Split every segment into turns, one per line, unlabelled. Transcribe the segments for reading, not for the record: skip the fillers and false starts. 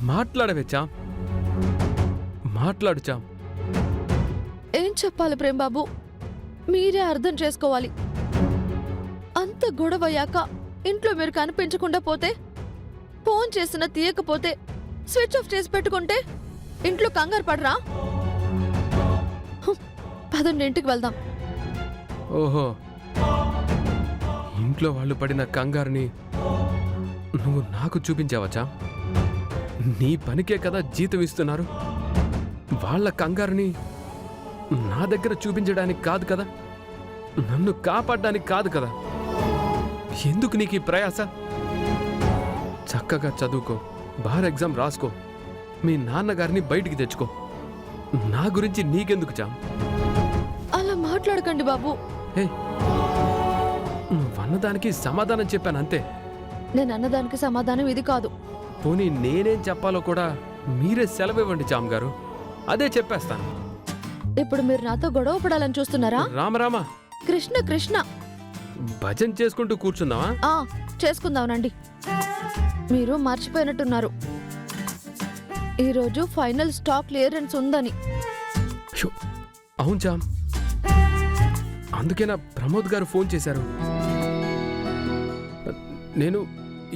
మాట్లాడవే చామ్, మాట్లాడు చామ్.
ఏం చెప్పాలి ప్రేమ్ బాబు, మీరే అర్థం చేసుకోవాలి. అంత గొడవయ్యాక ఇంట్లో మీరు కనిపించకుండా పోతే, ఫోన్ చేసినా తీయకపోతే, స్విచ్ ఆఫ్ చేసి పెట్టుకుంటే ఇంట్లో కంగారు పడరా? పదండి ఇంటికి వెళ్దాం.
ఓహో, ఇంట్లో వాళ్ళు పడిన కంగారుని నువ్వు నాకు చూపించావచ్చా? నీ పనికే కదా జీతం ఇస్తున్నారు. వాళ్ళ కంగారుని నా దగ్గర చూపించడానికి కాదు కదా, నన్ను కాపాడడానికి కాదు కదా. ఎందుకు నీకు ఈ ప్రయాస? చక్కగా చదువుకో, బార్ ఎగ్జామ్ రాసుకో, మీ నాన్నగారిని బయటికి తెచ్చుకో. నా గురించి నీకెందుకు చామ్?
అలా మాట్లాడకండి బాబు.
హే, నువ్వన్నదానికి సమాధానం చెప్పాను అంతే.
నేను అన్నదానికి సమాధానం ఇది కాదు.
పోనీ నేనేం చెప్పాలో కూడా మీరే సెలవివ్వండి చామ్ గారు, అదే చెప్పేస్తాను.
ఇప్పుడు మీరు నాతో గొడవ పడాలని చూస్తున్నారా?
రామరామ,
కృష్ణ కృష్ణ,
భజన చేసుకుంటూ కూర్చుందామా?
చేసుకుందామనండి. మీరు మర్చిపోయినట్టున్నారు, ఈరోజు ఫైనల్ స్టాక్ క్లియరెన్స్ ఉందని.
షో, అవును చామ్, అందుకేనా ప్రమోద్ గారు ఫోన్ చేశారు. నేను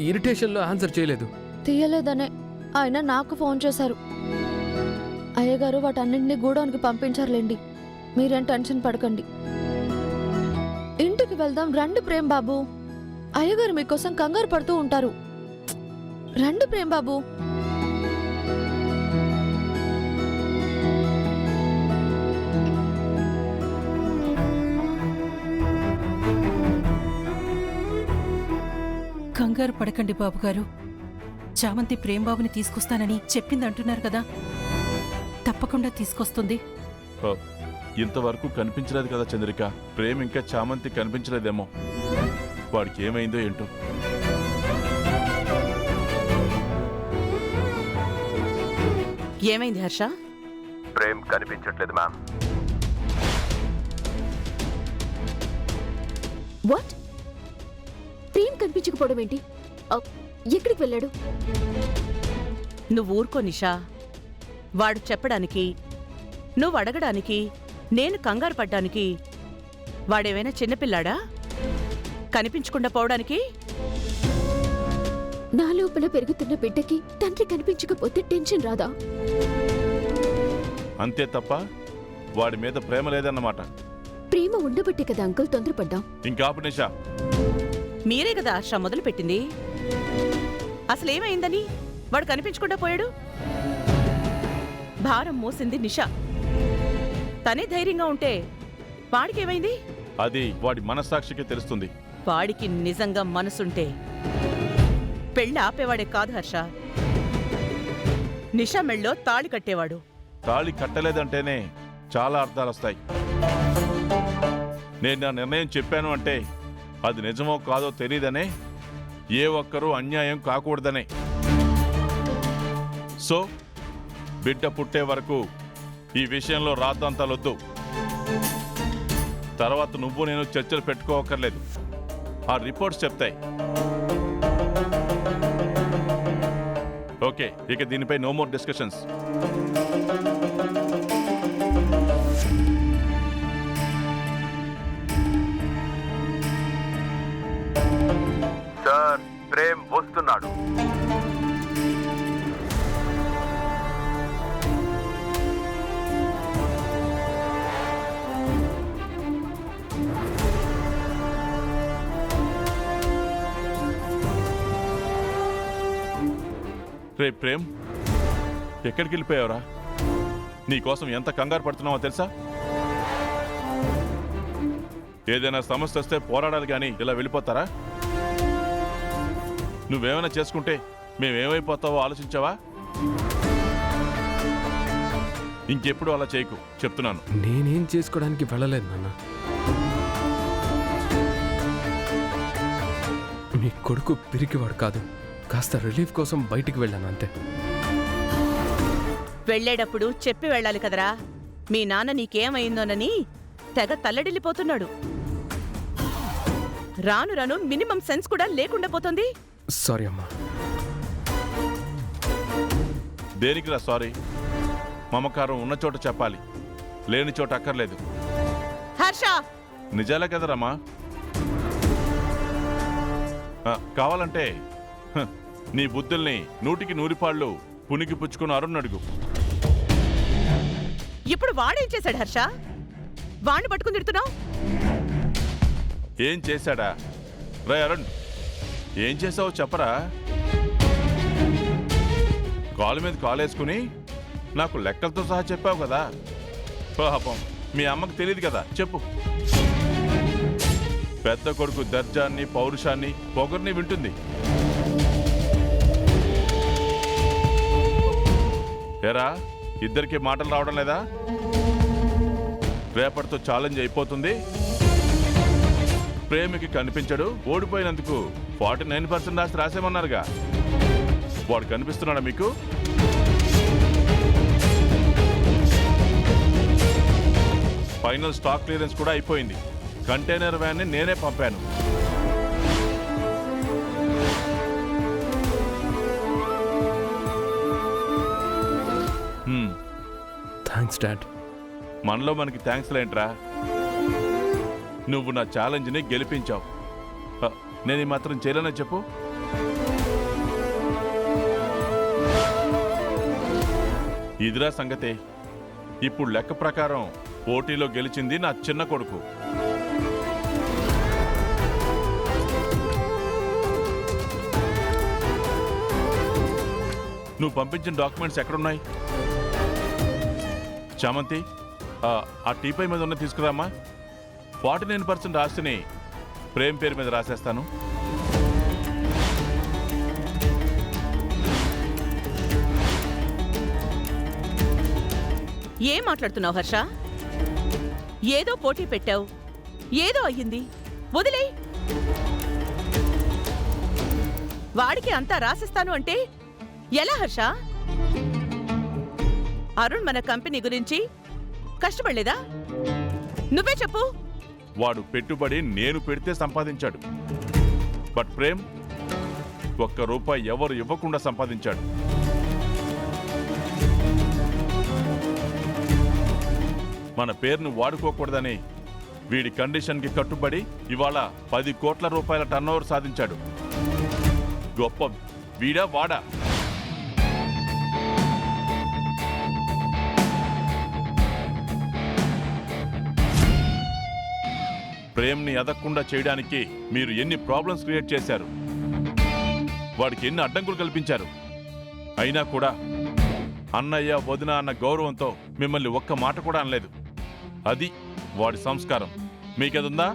ఇరిటేషన్లో ఆన్సర్ చేయలేదు.
తీయలేదనే ఆయన నాకు ఫోన్ చేశారు. అయ్యగారు వాటన్నింటినీ గూడౌన్కి పంపించారులేండి, మీరేం టెన్షన్ పడకండి. ఇంటికి వెళ్దాం రండి ప్రేమ్ బాబు. అయ్యగారు మీకోసం కంగారు పడుతూ ఉంటారు. రండి ప్రేమ్ బాబు.
కంగారు పడకండి బాబుగారు. చామంతి ప్రేమ్బాబుని తీసుకొస్తానని చెప్పింది అంటున్నారు కదా, తప్పకుండా తీసుకొస్తుంది.
ఇంతవరకు కనిపించలేదు కదా చంద్రిక, ప్రేమ్ ఇంకా చామంతి కనిపించలేదేమో. వాడికి ఏమైందో ఏంటో.
ఏమైంది హర్ష?
ప్రేమ్ కనిపించట్లేదు మ్యామ్.
వాట్? ప్రేమ్ కనిపించకపోవడం ఏంటి? ఎక్కడికి వెళ్ళాడు?
నువ్వు ఊరుకో నిషా. వాడు చెప్పడానికి, నువ్వు అడగడానికి, నేను కంగారు పడ్డానికి వాడేమైనా చిన్నపిల్లాడా కనిపించకుండా పోవడానికి?
నా లోపల పెరుగుతున్న బిడ్డకి తండ్రి కనిపించకపోతే టెన్షన్ రాదా?
అంతే తప్ప వాడి మీద ప్రేమ లేదన్నమాట.
ప్రేమ ఉండబట్టే కదా అంకుల్ తొందరపడ్డాం.
ఇంకాపు నిషా.
మీరే కదా హర్ష మొదలు పెట్టింది. అసలేమైందని వాడు కనిపించకుండా పోయాడు? భారం మోసింది నిషా. తనే ధైర్యంగా ఉంటే వాడికేమైంది?
అది వాడి మనస్సాక్షికి తెలుస్తుంది.
వాడికి నిజంగా మనసుంటే పెళ్ళి ఆపేవాడే కాదు హర్ష, నిషా మెళ్ళో తాళి కట్టేవాడు.
తాళి కట్టలేదంటేనే చాలా అర్థాలొస్తాయి. నేను నా నిర్ణయం చెప్పాను అంటే అది నిజమో కాదో తెలీదనే, ఏ ఒక్కరూ అన్యాయం కాకూడదనే. సో బిడ్డ పుట్టే వరకు ఈ విషయంలో రాద్ధాంతాలొద్దు. తర్వాత నువ్వు నేను చర్చలు పెట్టుకోవక్కర్లేదు, ఆ రిపోర్ట్స్ చెప్తాయి. ఓకే, ఇక దీనిపై no more discussions.
Sir, Prem వస్తున్నాడు.
రే ప్రేమ్, ఎక్కడికి వెళ్ళిపోయావురా? నీకోసం ఎంత కంగారు పడుతున్నావో తెలుసా? ఏదైనా సమస్య వస్తే పోరాడాలి కానీ ఇలా వెళ్ళిపోతారా? నువ్వేమైనా చేసుకుంటే మేమేమైపోతావో ఆలోచించావా? ఇంకెప్పుడు అలా చేయకు చెప్తున్నాను.
నేనేం చేసుకోవడానికి వెళ్ళలేదు నాన్న. మీ కొడుకు పిరికివాడు కాదు, కాస్త రిలీఫ్ కోసం బయటికి వెళ్ళాను అంతే.
వెళ్లేటప్పుడు చెప్పి వెళ్ళాలి కదరా. మీ నాన్న నీకేమైందోనని తెగ తల్లడిల్లిపోతున్నాడు. రాను రాను మినిమం సెన్స్ కూడా లేకుండా పోతుంది.
సారీ అమ్మా.
దేనికిరా సారీ? మమకారం ఉన్న చోట చెప్పాలి, లేని చోట అక్కర్లేదు.
హర్ష,
నిజాలే కదరమ్మా. కావాలంటే నీ బుద్ధుల్ని 100కి 100 పాళ్ళు పునికి పుచ్చుకుని అరుణ్ అడుగు.
ఇప్పుడు వాడేం చేశాడు హర్ష? వాణ్ణి పట్టుకుని తిడుతున్నావు?
ఏం చేశాడా? రే అరుణ్, ఏం చేసావో చెప్పరా? కాలు మీద కాలేసుకుని నాకు లెక్కలతో సహా చెప్పావు కదా. పాపం మీ అమ్మకు తెలియదు కదా, చెప్పు. పెద్ద కొడుకు దర్జాన్ని, పౌరుషాన్ని, పొగర్ని వింటుంది. ఎరా, ఇద్దరికి మాటలు రావడం లేదా? రేపటితో ఛాలెంజ్ అయిపోతుంది. ప్రేమికి కనిపించడు, ఓడిపోయినందుకు 49% రాసేమన్నారుగా. వాడు కనిపిస్తున్నాడా మీకు? ఫైనల్ స్టాక్ క్లియరెన్స్ కూడా అయిపోయింది. కంటైనర్ వ్యాన్ని నేనే పంపాను.
Thanks dad.
మనలో మనకి థ్యాంక్స్ లేంట్రా. నువ్వు నా ఛాలెంజ్ని గెలిపించావు. నేను ఈ మాత్రం చేయలేనని చెప్పు. ఇదిరా సంగతే. ఇప్పుడు లెక్క ప్రకారం పోటీలో గెలిచింది నా చిన్న కొడుకు. నువ్వు పంపించిన డాక్యుమెంట్స్ ఎక్కడున్నాయి? చామంతి, ఆ టీపై మీద ఉన్న తీసుకురామ్మా. 49% ఆస్తిని ప్రేమ్ పేరు మీద రాసేస్తాను.
ఏం మాట్లాడుతున్నావు హర్ష? ఏదో పోటీ పెట్టావు, ఏదో అయ్యింది, వదిలే. వాడికి అంతా రాసిస్తాను అంటే ఎలా హర్ష? అరుణ్ మన కంపెనీ గురించి కష్టపడలేదా? నువ్వే చెప్పు.
వాడు పెట్టుబడి నేను పెడితే సంపాదించాడు. బట్ ప్రేమ్ ₹1 ఎవరు ఇవ్వకుండా సంపాదించాడు. మన పేరును వాడుకోకూడదని వీడి కండిషన్కి కట్టుబడి ఇవాళ 10 కోట్ల రూపాయల టర్నోవర్ సాధించాడు. గొప్ప వీడా వాడా? ప్రేమ్ని ఎదగకుండా చేయడానికి మీరు ఎన్ని ప్రాబ్లమ్స్ క్రియేట్ చేశారు, వాడికి ఎన్ని అడ్డంకులు కల్పించారు. అయినా కూడా అన్నయ్య, వదిన అన్న గౌరవంతో మిమ్మల్ని ఒక్క మాట కూడా అనలేదు. అది వాడి సంస్కారం. మీకేదుందా?